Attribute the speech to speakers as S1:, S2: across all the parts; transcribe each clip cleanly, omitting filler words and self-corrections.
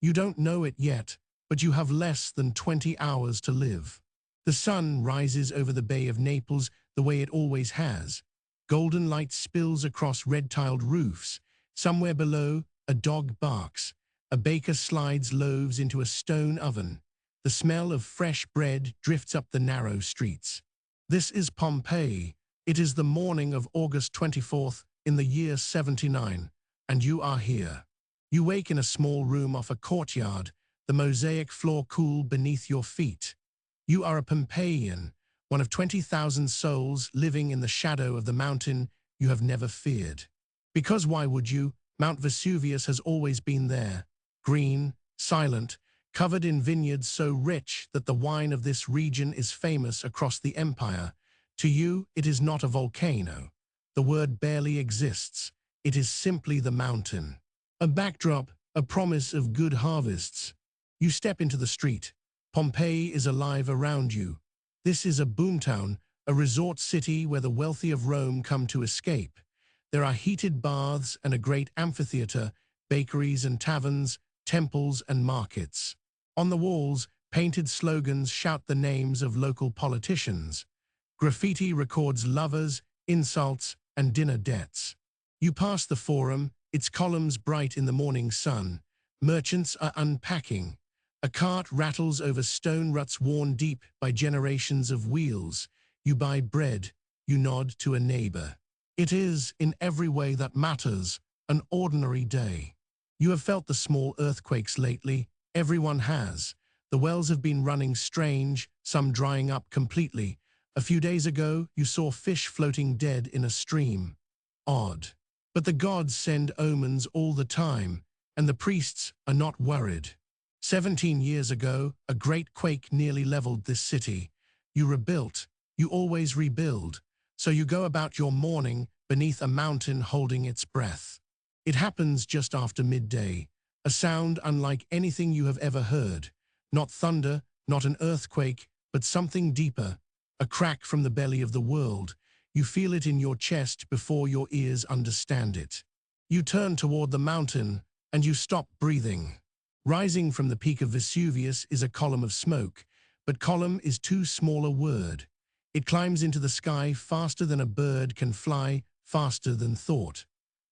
S1: You don't know it yet, but you have less than 20 hours to live. The sun rises over the Bay of Naples the way it always has. Golden light spills across red-tiled roofs. Somewhere below, a dog barks. A baker slides loaves into a stone oven. The smell of fresh bread drifts up the narrow streets. This is Pompeii. It is the morning of August 24th in the year 79, and you are here. You wake in a small room off a courtyard, the mosaic floor cool beneath your feet. You are a Pompeian, one of 20,000 souls living in the shadow of the mountain you have never feared. Because why would you? Mount Vesuvius has always been there, green, silent, covered in vineyards so rich that the wine of this region is famous across the empire. To you, it is not a volcano. The word barely exists. It is simply the mountain. A backdrop, a promise of good harvests. You step into the street. Pompeii is alive around you. This is a boomtown, a resort city where the wealthy of Rome come to escape. There are heated baths and a great amphitheater, bakeries and taverns, temples and markets. On the walls, painted slogans shout the names of local politicians. Graffiti records lovers, insults, and dinner debts. You pass the forum, its columns bright in the morning sun. Merchants are unpacking. A cart rattles over stone ruts worn deep by generations of wheels. You buy bread. You nod to a neighbor. It is, in every way that matters, an ordinary day. You have felt the small earthquakes lately. Everyone has. The wells have been running strange, some drying up completely. A few days ago, you saw fish floating dead in a stream. Odd. But the gods send omens all the time, and the priests are not worried. 17 years ago, a great quake nearly leveled this city. You rebuilt. You always rebuild. So you go about your mourning beneath a mountain holding its breath. It happens just after midday, a sound unlike anything you have ever heard. Not thunder, not an earthquake, but something deeper, a crack from the belly of the world. You feel it in your chest before your ears understand it. You turn toward the mountain, and you stop breathing. Rising from the peak of Vesuvius is a column of smoke, but column is too small a word. It climbs into the sky faster than a bird can fly, faster than thought.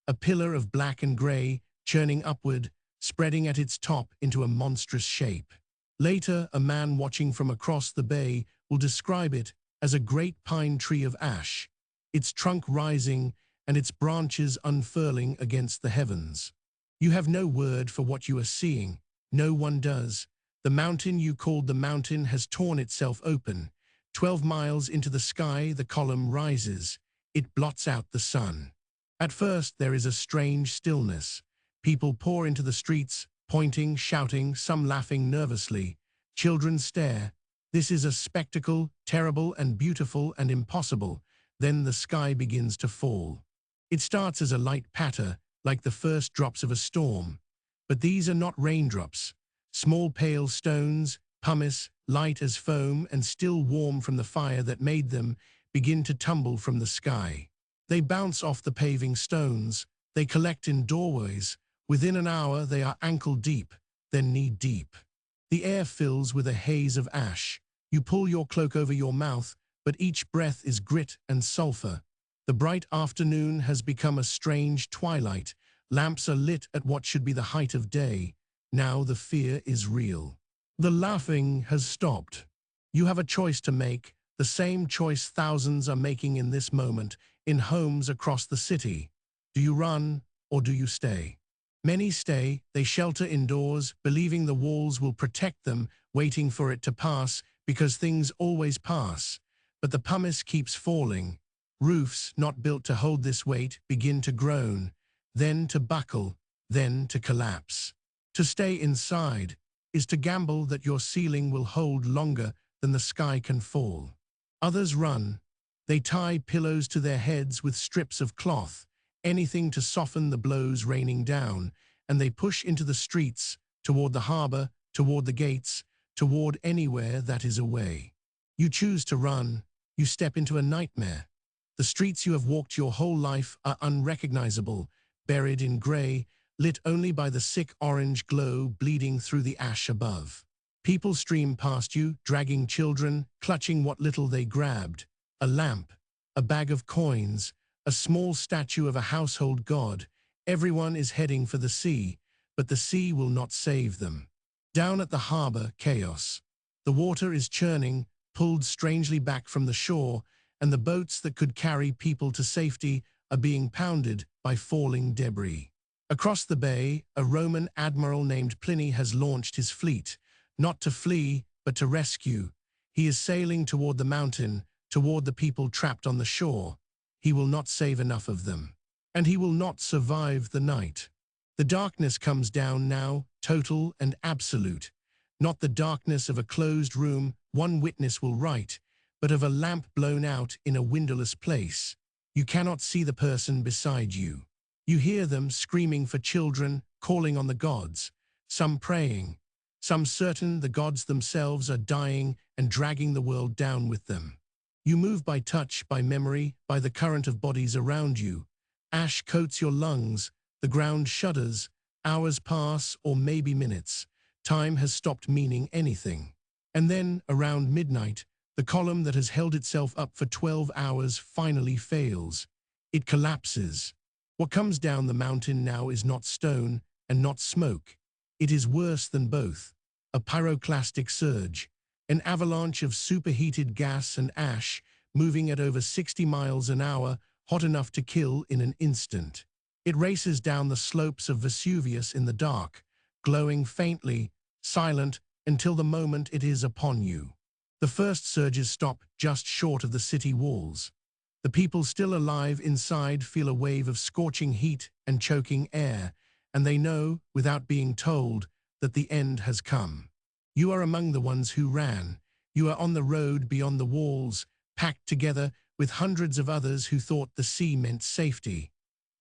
S1: A pillar of black and gray, churning upward, spreading at its top into a monstrous shape. Later, a man watching from across the bay will describe it as a great pine tree of ash, its trunk rising and its branches unfurling against the heavens. You have no word for what you are seeing. No one does. The mountain you called the mountain has torn itself open. 12 miles into the sky, the column rises. It blots out the sun. At first, there is a strange stillness. People pour into the streets, pointing, shouting, some laughing nervously. Children stare. This is a spectacle, terrible and beautiful and impossible. Then the sky begins to fall. It starts as a light patter, like the first drops of a storm. But these are not raindrops. Small pale stones, pumice, light as foam and still warm from the fire that made them, begin to tumble from the sky. They bounce off the paving stones. They collect in doorways. Within an hour, they are ankle deep, then knee deep. The air fills with a haze of ash. You pull your cloak over your mouth, but each breath is grit and sulfur. The bright afternoon has become a strange twilight. Lamps are lit at what should be the height of day. Now the fear is real. The laughing has stopped. You have a choice to make, the same choice thousands are making in this moment, in homes across the city. Do you run, or do you stay? Many stay. They shelter indoors, believing the walls will protect them, waiting for it to pass, because things always pass. But the pumice keeps falling. Roofs, not built to hold this weight, begin to groan, then to buckle, then to collapse. To stay inside is to gamble that your ceiling will hold longer than the sky can fall. Others run. They tie pillows to their heads with strips of cloth, anything to soften the blows raining down, and they push into the streets, toward the harbor, toward the gates, toward anywhere that is away. You choose to run. You step into a nightmare. The streets you have walked your whole life are unrecognizable, buried in gray, lit only by the sick orange glow bleeding through the ash above. People stream past you, dragging children, clutching what little they grabbed. A lamp, a bag of coins, a small statue of a household god. Everyone is heading for the sea, but the sea will not save them. Down at the harbor, chaos. The water is churning, pulled strangely back from the shore, and the boats that could carry people to safety are being pounded by falling debris. Across the bay, a Roman admiral named Pliny has launched his fleet, not to flee, but to rescue. He is sailing toward the mountain, toward the people trapped on the shore. He will not save enough of them. And he will not survive the night. The darkness comes down now, total and absolute. Not the darkness of a closed room, one witness will write, but of a lamp blown out in a windowless place. You cannot see the person beside you. You hear them screaming for children, calling on the gods, some praying, some certain the gods themselves are dying and dragging the world down with them. You move by touch, by memory, by the current of bodies around you. Ash coats your lungs, the ground shudders, hours pass or maybe minutes. Time has stopped meaning anything. And then, around midnight, the column that has held itself up for 12 hours finally fails. It collapses. What comes down the mountain now is not stone and not smoke. It is worse than both. A pyroclastic surge, an avalanche of superheated gas and ash moving at over 60 miles an hour, hot enough to kill in an instant. It races down the slopes of Vesuvius in the dark, glowing faintly, silent, until the moment it is upon you. The first surges stop just short of the city walls. The people still alive inside feel a wave of scorching heat and choking air, and they know, without being told, that the end has come. You are among the ones who ran. You are on the road beyond the walls, packed together with hundreds of others who thought the sea meant safety.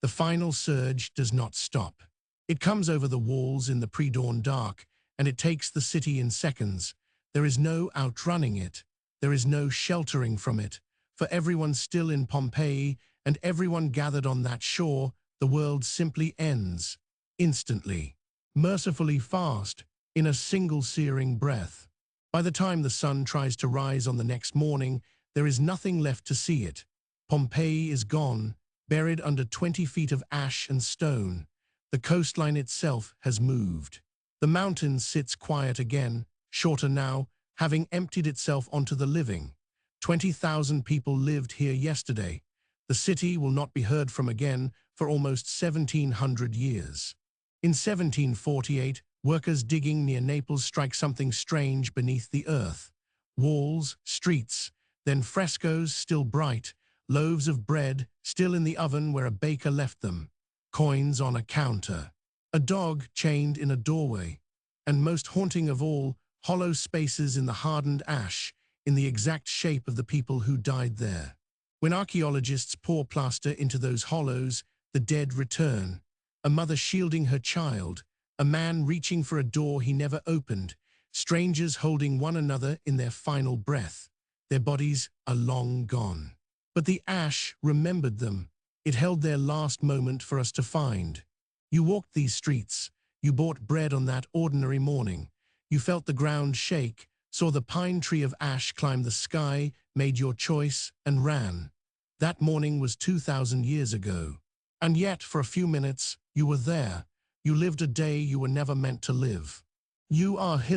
S1: The final surge does not stop. It comes over the walls in the pre-dawn dark, and it takes the city in seconds. There is no outrunning it. There is no sheltering from it. For everyone still in Pompeii and everyone gathered on that shore, the world simply ends. Instantly. Mercifully fast, in a single searing breath. By the time the sun tries to rise on the next morning, there is nothing left to see it. Pompeii is gone, buried under 20 feet of ash and stone. The coastline itself has moved. The mountain sits quiet again, shorter now, having emptied itself onto the living. 20,000 people lived here yesterday. The city will not be heard from again for almost 1,700 years. In 1748, workers digging near Naples strike something strange beneath the earth. Walls, streets, then frescoes still bright, loaves of bread still in the oven where a baker left them, coins on a counter, a dog chained in a doorway, and most haunting of all, hollow spaces in the hardened ash, in the exact shape of the people who died there. When archaeologists pour plaster into those hollows, the dead return. A mother shielding her child, a man reaching for a door he never opened, strangers holding one another in their final breath. Their bodies are long gone. But the ash remembered them. It held their last moment for us to find. You walked these streets. You bought bread on that ordinary morning. You felt the ground shake, saw the pine tree of ash climb the sky, made your choice, and ran. That morning was 2,000 years ago. And yet, for a few minutes, you were there. You lived a day you were never meant to live. You are history.